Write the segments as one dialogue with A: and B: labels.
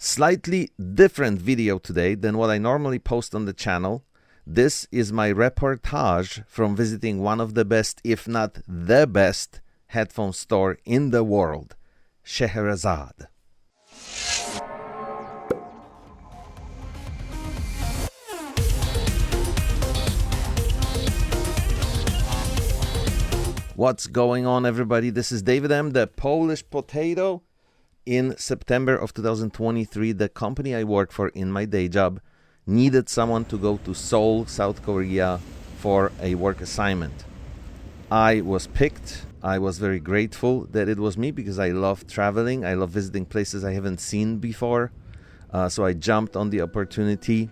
A: Slightly different video today than what I normally post on the channel. This is my reportage from visiting one of the best, if not the best, headphone store in the world, Scheherazade. What's going on, everybody? This is David M., the Polish Potato. In September of 2023, the company I work for in my day job needed someone to go to Seoul, South Korea for a work assignment. I was picked. I was very grateful that it was me because I love traveling. I love visiting places I haven't seen before. So I jumped on the opportunity,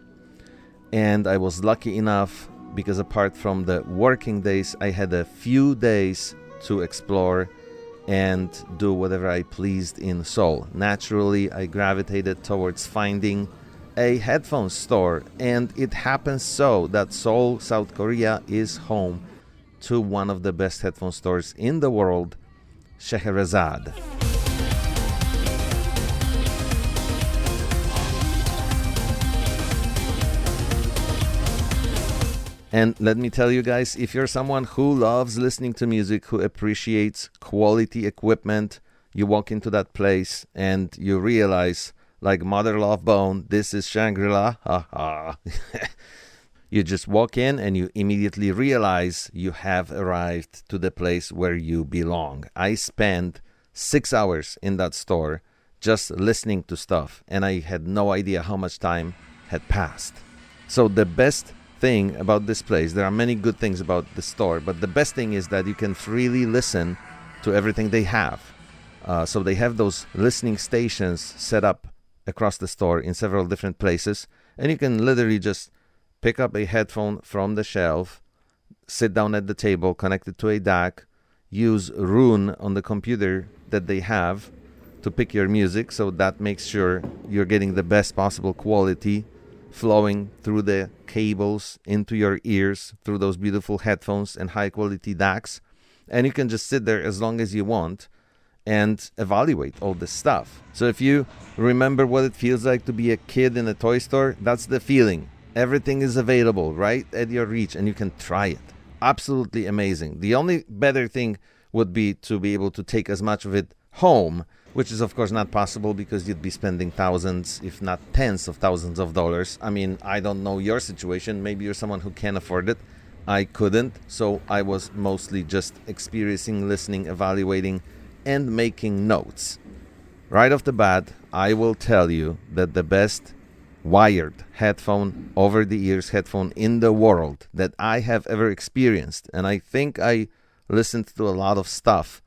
A: and I was lucky enough because apart from the working days, I had a few days to explore and do whatever I pleased in Seoul. Naturally, I gravitated towards finding a headphone store, and it happens so that Seoul, South Korea is home to one of the best headphone stores in the world, Scheherazade. And let me tell you guys, if you're someone who loves listening to music, who appreciates quality equipment, you walk into that place and you realize, like Mother Love Bone, this is Shangri-La. You just walk in and you immediately realize you have arrived to the place where you belong. I spent 6 hours in that store just listening to stuff, and I had no idea how much time had passed. So the best thing about this place, there are many good things about the store, but the best thing is that you can freely listen to everything they have. So they have those listening stations set up across the store in several different places, and you can literally just pick up a headphone from the shelf, sit down at the table, connect it to a DAC, use Ronin on the computer that they have to pick your music, so that makes sure you're getting the best possible quality flowing through the cables into your ears through those beautiful headphones and high quality DACs. And you can just sit there as long as you want and evaluate all this stuff. So if you remember what it feels like to be a kid in a toy store, that's the feeling. Everything is available right at your reach and you can try it. Absolutely amazing. The only better thing would be to be able to take as much of it home, which is of course not possible because you'd be spending thousands, if not tens of thousands of dollars. I mean, I don't know your situation. Maybe you're someone who can afford it. I couldn't, so I was mostly just experiencing, listening, evaluating, and making notes. Right off the bat, I will tell you that the best wired headphone, over-the-ears headphone in the world that I have ever experienced, and I think I listened to a lot of stuff,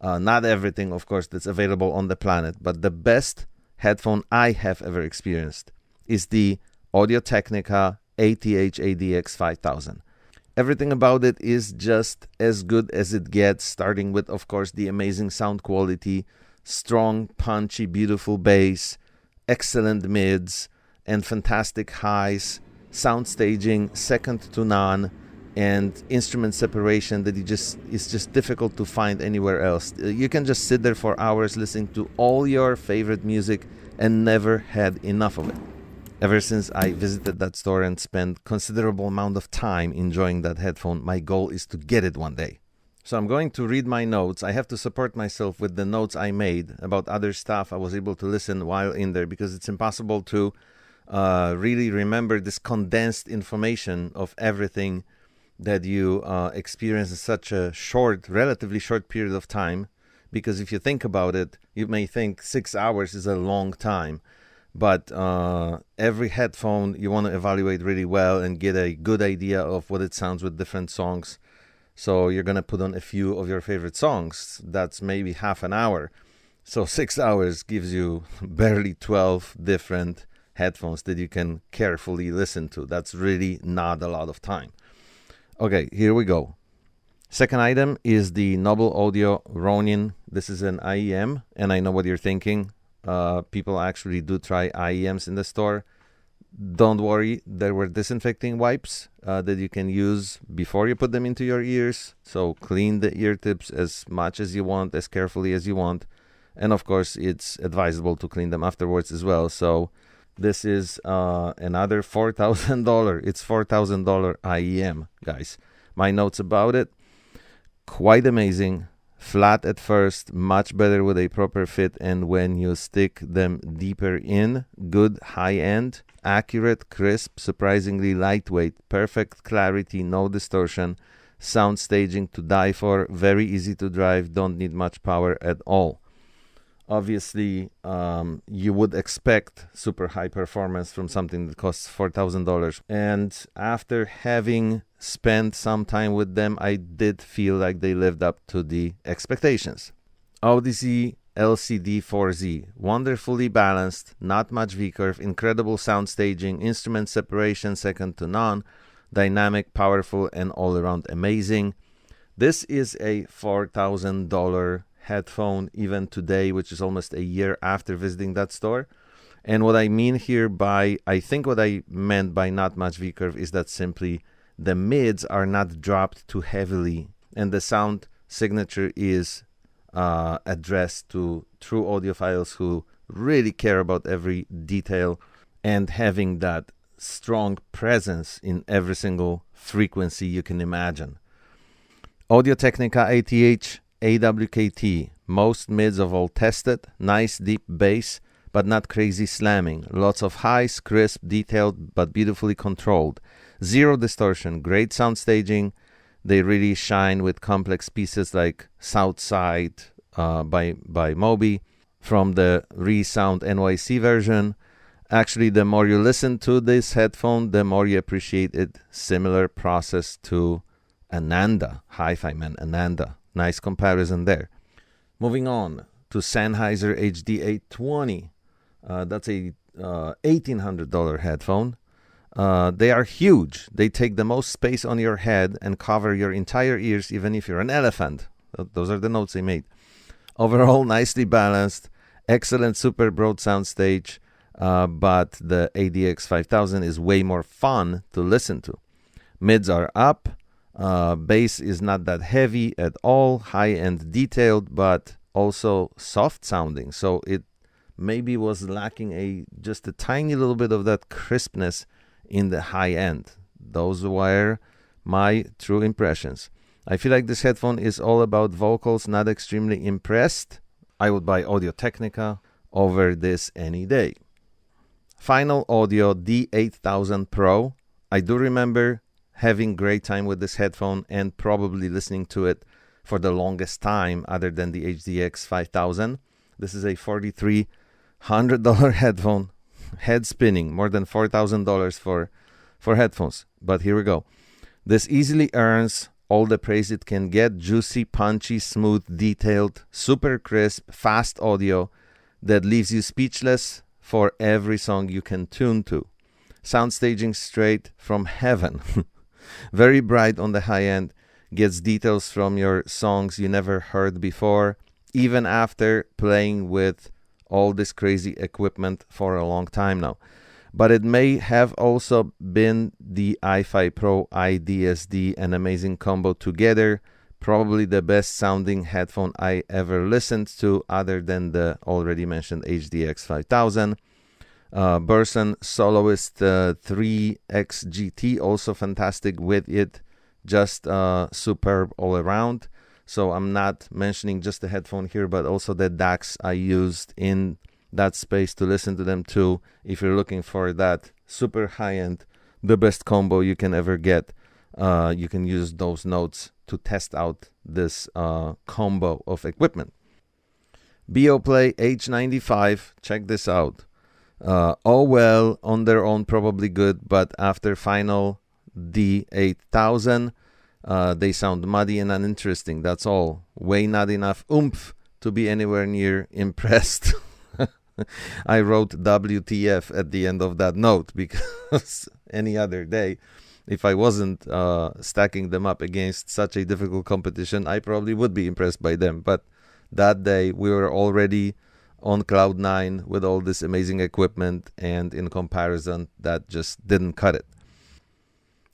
A: not everything, of course, that's available on the planet, but the best headphone I have ever experienced is the Audio-Technica ATH-AWKT 5000. Everything about it is just as good as it gets, starting with, of course, the amazing sound quality, strong, punchy, beautiful bass, excellent mids, and fantastic highs, sound staging second to none, and instrument separation that is just difficult to find anywhere else. You can just sit there for hours listening to all your favorite music and never had enough of it. Ever since I visited that store and spent considerable amount of time enjoying that headphone, my goal is to get it one day. So I'm going to read my notes. I have to support myself with the notes I made about other stuff I was able to listen while in there, because it's impossible to really remember this condensed information of everything that you experience in such a relatively short period of time. Because if you think about it, you may think 6 hours is a long time, but every headphone you want to evaluate really well and get a good idea of what it sounds with different songs. So you're going to put on a few of your favorite songs. That's maybe half an hour. So 6 hours gives you barely 12 different headphones that you can carefully listen to. That's really not a lot of time. Okay, here we go. Second item is the Noble Audio Ronin. This is an IEM, and I know what you're thinking. People actually do try IEMs in the store. Don't worry, there were disinfecting wipes that you can use before you put them into your ears. So clean the ear tips as much as you want, as carefully as you want. And of course, it's advisable to clean them afterwards as well. So this is another $4,000. It's $4,000 IEM, guys. My notes about it: quite amazing. Flat at first, much better with a proper fit, and when you stick them deeper in, good high end, accurate, crisp, surprisingly lightweight, perfect clarity, no distortion, sound staging to die for, very easy to drive, don't need much power at all. Obviously, you would expect super high performance from something that costs $4,000. And after having spent some time with them, I did feel like they lived up to the expectations. Audeze LCD 4Z, wonderfully balanced, not much V-curve, incredible sound staging, instrument separation second to none, dynamic, powerful, and all around amazing. This is a $4,000 headphone even today, which is almost a year after visiting that store. And what I mean here by, I think what I meant by not much V-curve is that simply the mids are not dropped too heavily, and the sound signature is addressed to true audiophiles who really care about every detail and having that strong presence in every single frequency you can imagine. Audio-Technica ATH-AWKT, most mids of all tested, nice deep bass, but not crazy slamming. Lots of highs, crisp, detailed, but beautifully controlled. Zero distortion, great sound staging. They really shine with complex pieces like Southside by Moby from the ReSound NYC version. Actually, the more you listen to this headphone, the more you appreciate it. Similar process to Ananda, Hi-Fi Man Ananda. Nice comparison there. Moving on to Sennheiser HD820. That's a $1,800 headphone. They are huge. They take the most space on your head and cover your entire ears, even if you're an elephant. Those are the notes they made. Overall, nicely balanced, excellent super broad sound stage, but the ATH-AWKT is way more fun to listen to. Mids are up. Bass is not that heavy at all, high-end detailed, but also soft sounding. So it maybe was lacking just a tiny little bit of that crispness in the high end. Those were my true impressions. I feel like this headphone is all about vocals, not extremely impressed. I would buy Audio-Technica over this any day. Final Audio D8000 Pro. I do remember having great time with this headphone and probably listening to it for the longest time other than the ATH-AWKT. This is a $4,300 headphone, head spinning, more than $4,000 for headphones. But here we go. This easily earns all the praise it can get. Juicy, punchy, smooth, detailed, super crisp, fast audio that leaves you speechless for every song you can tune to. Sound staging straight from heaven. Very bright on the high end, gets details from your songs you never heard before, even after playing with all this crazy equipment for a long time now. But it may have also been the iFi Pro IDSD, an amazing combo together. Probably the best sounding headphone I ever listened to, other than the already mentioned ATH-AWKT. Burson Soloist 3XGT, also fantastic with it, just superb all around. So I'm not mentioning just the headphone here, but also the DACs I used in that space to listen to them too. If you're looking for that super high-end, the best combo you can ever get, you can use those notes to test out this combo of equipment. Beoplay H95, check this out. Oh well, on their own probably good, but after final D8000, they sound muddy and uninteresting. That's all. Way not enough oomph to be anywhere near impressed. I wrote WTF at the end of that note, because any other day, if I wasn't stacking them up against such a difficult competition, I probably would be impressed by them. But that day, we were already on cloud nine with all this amazing equipment, and in comparison, that just didn't cut it.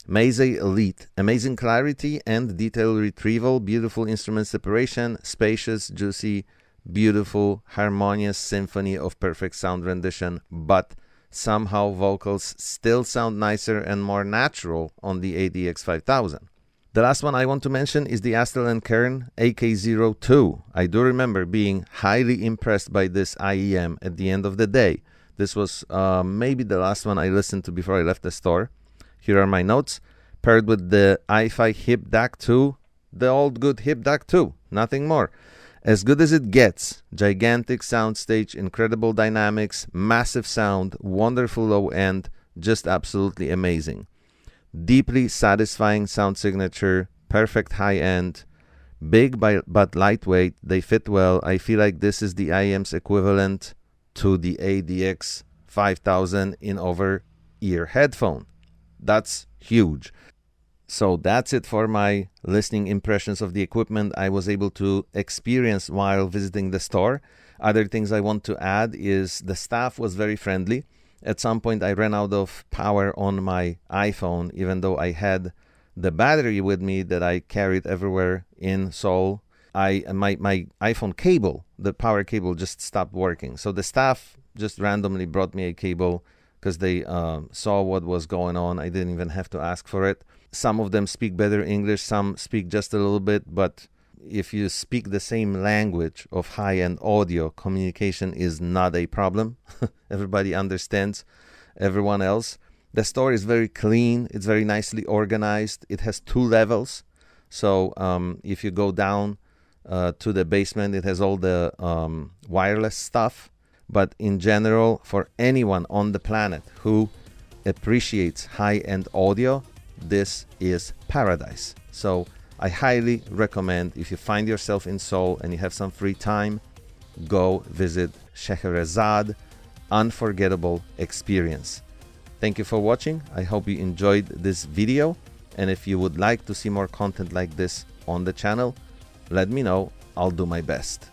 A: Meze Elite, amazing clarity and detail retrieval, beautiful instrument separation, spacious, juicy, beautiful, harmonious symphony of perfect sound rendition, but somehow vocals still sound nicer and more natural on the ADX 5000. The last one I want to mention is the Astel & Kern AK02. I do remember being highly impressed by this IEM at the end of the day. This was maybe the last one I listened to before I left the store. Here are my notes. Paired with the iFi Hip DAC2, the old good Hip DAC2, nothing more. As good as it gets. Gigantic soundstage, incredible dynamics, massive sound, wonderful low end, just absolutely amazing. Deeply satisfying sound signature, perfect high end, big but lightweight, they fit well. I feel like this is the IEM's equivalent to the ADX 5000 in over-ear headphone. That's huge. So that's it for my listening impressions of the equipment I was able to experience while visiting the store. Other things I want to add is the staff was very friendly. At some point I ran out of power on my iPhone, even though I had the battery with me that I carried everywhere in Seoul. My iPhone cable, the power cable, just stopped working. So the staff just randomly brought me a cable because they saw what was going on. I didn't even have to ask for it. Some of them speak better English, some speak just a little bit, but if you speak the same language of high-end audio, communication is not a problem. Everybody understands everyone else. The store is very clean. It's very nicely organized. It has 2 levels. So if you go down to the basement, it has all the wireless stuff. But in general, for anyone on the planet who appreciates high-end audio, this is paradise. So I highly recommend, if you find yourself in Seoul and you have some free time, go visit Scheherazade. Unforgettable experience. Thank you for watching. I hope you enjoyed this video, and if you would like to see more content like this on the channel, let me know. I'll do my best.